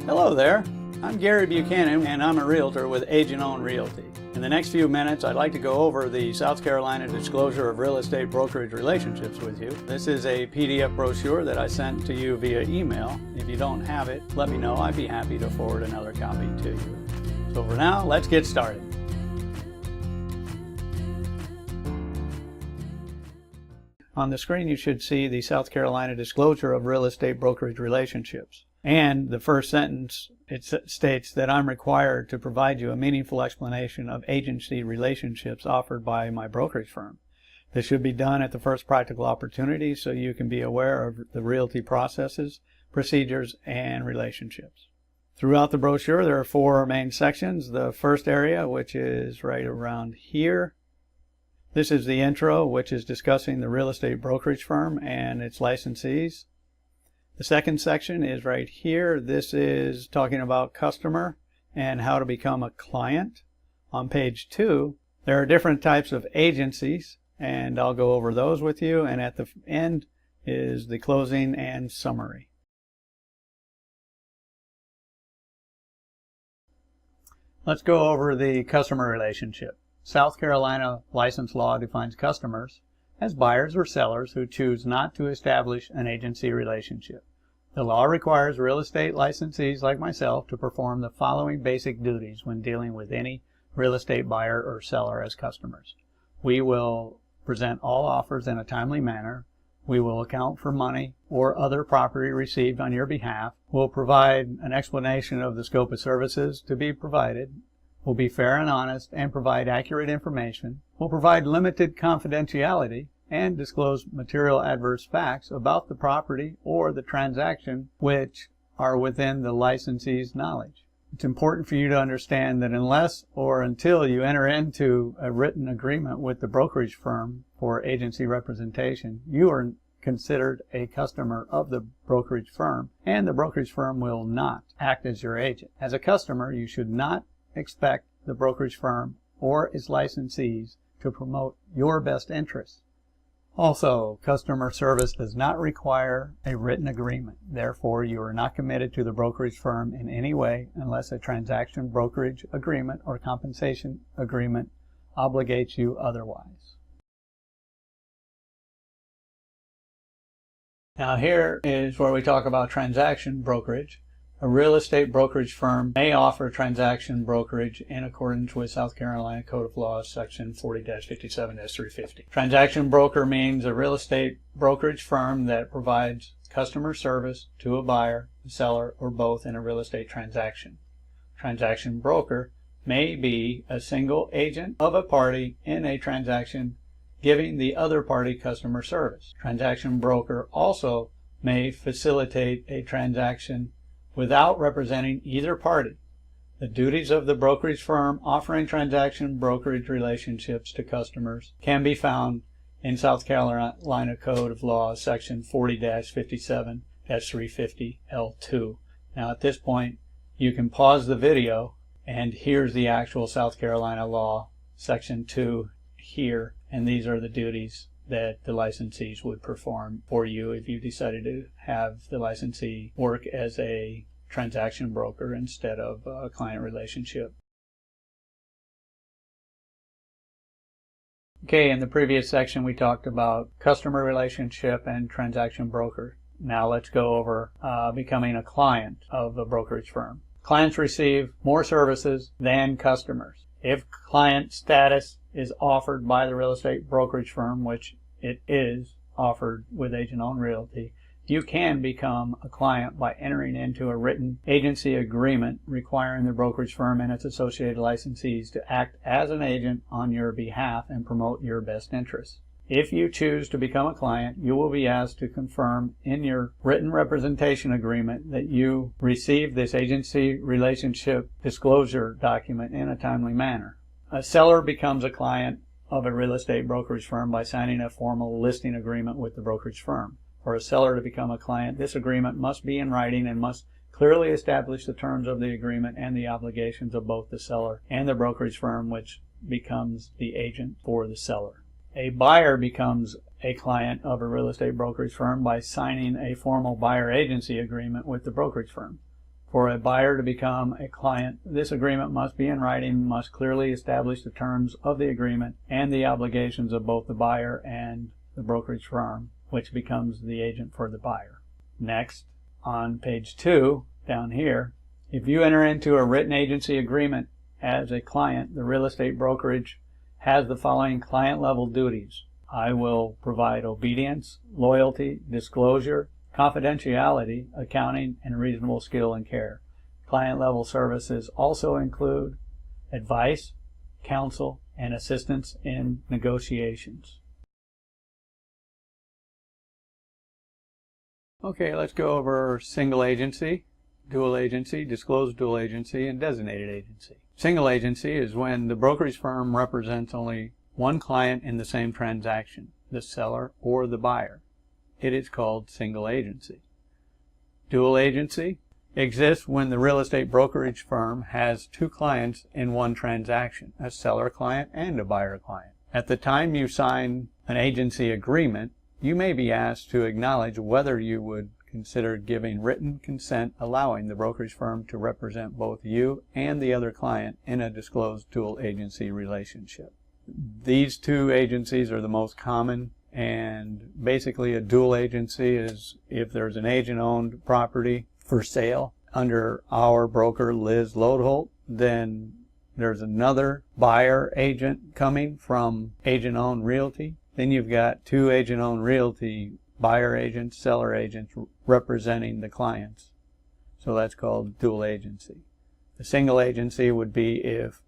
Hello there, I'm Gary Buchanan and I'm a realtor with Agent Owned Realty. In the next few minutes I'd like to go over the South Carolina Disclosure of Real Estate Brokerage Relationships with you. This is a PDF brochure that I sent to you via email. If you don't have it, let me know. I'd be happy to forward another copy to you. So for now, let's get started. On the screen you should see the South Carolina Disclosure of Real Estate Brokerage Relationships. And the first sentence, it states that I'm required to provide you a meaningful explanation of agency relationships offered by my brokerage firm. This should be done at the first practical opportunity so you can be aware of the realty processes, procedures, and relationships. Throughout the brochure there are four main sections. The first area, which is right around here, this is the intro, which is discussing the real estate brokerage firm and its licensees. The second section is right here. This is talking about customer and how to become a client. On page 2, there are different types of agencies, and I'll go over those with you. And at the end is the closing and summary. Let's go over the customer relationship. South Carolina license law defines customers as buyers or sellers who choose not to establish an agency relationship. The law requires real estate licensees like myself to perform the following basic duties when dealing with any real estate buyer or seller as customers. We will present all offers in a timely manner. We will account for money or other property received on your behalf. We'll provide an explanation of the scope of services to be provided. We'll be fair and honest and provide accurate information. We'll provide limited confidentiality and disclose material adverse facts about the property or the transaction which are within the licensee's knowledge. It's important for you to understand that unless or until you enter into a written agreement with the brokerage firm for agency representation, you are considered a customer of the brokerage firm, and the brokerage firm will not act as your agent. As a customer, you should not expect the brokerage firm or its licensees to promote your best interests. Also, customer service does not require a written agreement. Therefore, you are not committed to the brokerage firm in any way unless a transaction brokerage agreement or compensation agreement obligates you otherwise. Now here is where we talk about transaction brokerage. A real estate brokerage firm may offer transaction brokerage in accordance with South Carolina Code of Laws, Section 40-57-350. Transaction broker means a real estate brokerage firm that provides customer service to a buyer, a seller, or both in a real estate transaction. Transaction broker may be a single agent of a party in a transaction giving the other party customer service. Transaction broker also may facilitate a transaction without representing either party. The duties of the brokerage firm offering transaction brokerage relationships to customers can be found in South Carolina Code of Law, Section 40-57-350 L2. Now at this point, you can pause the video, and here's the actual South Carolina law, Section 2 here, and these are the duties that the licensees would perform for you if you decided to have the licensee work as a transaction broker instead of a client relationship. Okay, in the previous section we talked about customer relationship and transaction broker. Now let's go over becoming a client of a brokerage firm. Clients receive more services than customers. If client status is offered by the real estate brokerage firm, which it is offered with Agent Owned Realty, you can become a client by entering into a written agency agreement requiring the brokerage firm and its associated licensees to act as an agent on your behalf and promote your best interests. If you choose to become a client, you will be asked to confirm in your written representation agreement that you received this agency relationship disclosure document in a timely manner. A seller becomes a client of a real estate brokerage firm by signing a formal listing agreement with the brokerage firm. For a seller to become a client, this agreement must be in writing and must clearly establish the terms of the agreement and the obligations of both the seller and the brokerage firm, which becomes the agent for the seller. A buyer becomes a client of a real estate brokerage firm by signing a formal buyer agency agreement with the brokerage firm. For a buyer to become a client, this agreement must be in writing, must clearly establish the terms of the agreement and the obligations of both the buyer and the brokerage firm, which becomes the agent for the buyer. Next, on page 2, down here, if you enter into a written agency agreement as a client, the real estate brokerage has the following client-level duties. I will provide obedience, loyalty, disclosure, confidentiality, accounting, and reasonable skill and care. Client-level services also include advice, counsel, and assistance in negotiations. Okay, let's go over single agency, dual agency, disclosed dual agency, and designated agency. Single agency is when the brokerage firm represents only one client in the same transaction, the seller or the buyer. It is called single agency. Dual agency exists when the real estate brokerage firm has two clients in one transaction, a seller client and a buyer client. At the time you sign an agency agreement, you may be asked to acknowledge whether you would consider giving written consent allowing the brokerage firm to represent both you and the other client in a disclosed dual agency relationship. These two agencies are the most common, and basically a dual agency is if there's an agent-owned property for sale under our broker Liz Lodeholt, then there's another buyer agent coming from agent-owned realty. Then you've got two agent-owned realty buyer agents, seller agents representing the clients. So that's called dual agency. The single agency would be if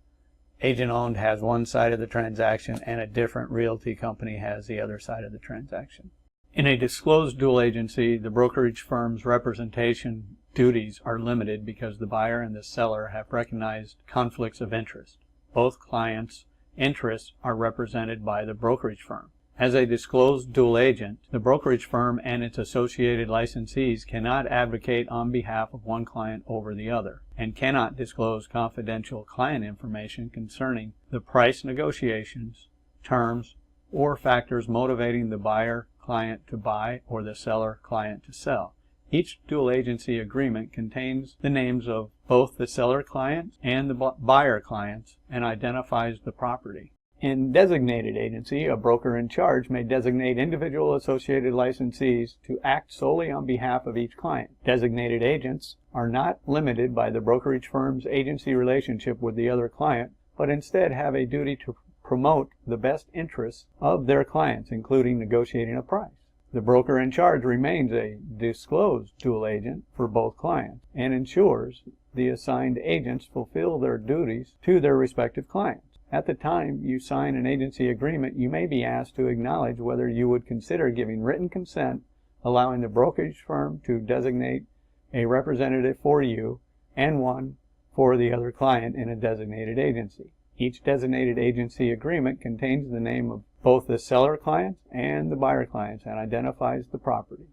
agent-owned has one side of the transaction and a different realty company has the other side of the transaction. In a disclosed dual agency, the brokerage firm's representation duties are limited because the buyer and the seller have recognized conflicts of interest. Both clients' interests are represented by the brokerage firm. As a disclosed dual agent, the brokerage firm and its associated licensees cannot advocate on behalf of one client over the other, and cannot disclose confidential client information concerning the price negotiations, terms, or factors motivating the buyer-client to buy or the seller-client to sell. Each dual agency agreement contains the names of both the seller clients and the buyer clients and identifies the property. In designated agency, a broker in charge may designate individual associated licensees to act solely on behalf of each client. Designated agents are not limited by the brokerage firm's agency relationship with the other client, but instead have a duty to promote the best interests of their clients, including negotiating a price. The broker in charge remains a disclosed dual agent for both clients and ensures the assigned agents fulfill their duties to their respective clients. At the time you sign an agency agreement, you may be asked to acknowledge whether you would consider giving written consent allowing the brokerage firm to designate a representative for you and one for the other client in a designated agency. Each designated agency agreement contains the name of both the seller clients and the buyer clients and identifies the property.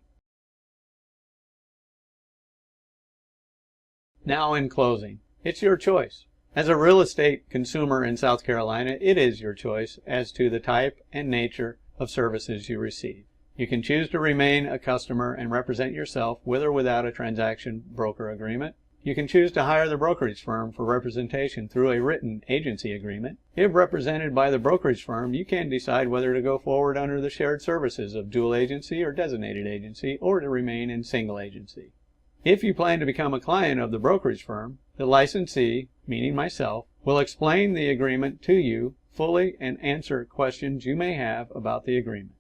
Now in closing, it's your choice. As a real estate consumer in South Carolina, it is your choice as to the type and nature of services you receive. You can choose to remain a customer and represent yourself with or without a transaction broker agreement. You can choose to hire the brokerage firm for representation through a written agency agreement. If represented by the brokerage firm, you can decide whether to go forward under the shared services of dual agency or designated agency, or to remain in single agency. If you plan to become a client of the brokerage firm, the licensee, meaning myself, will explain the agreement to you fully and answer questions you may have about the agreement.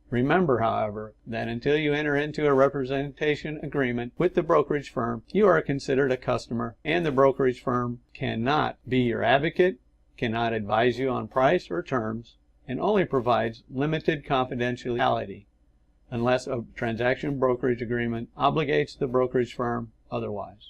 Remember, however, that until you enter into a representation agreement with the brokerage firm, you are considered a customer, and the brokerage firm cannot be your advocate, cannot advise you on price or terms, and only provides limited confidentiality unless a transaction brokerage agreement obligates the brokerage firm otherwise.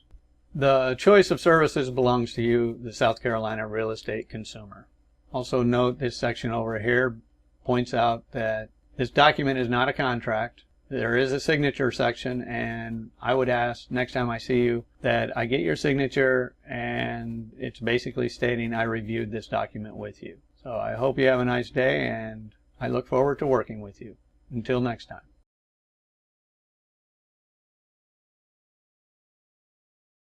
The choice of services belongs to you, the South Carolina real estate consumer. Also note this section over here points out that this document is not a contract. There is a signature section, and I would ask next time I see you that I get your signature, and it's basically stating I reviewed this document with you. So I hope you have a nice day, and I look forward to working with you. Until next time.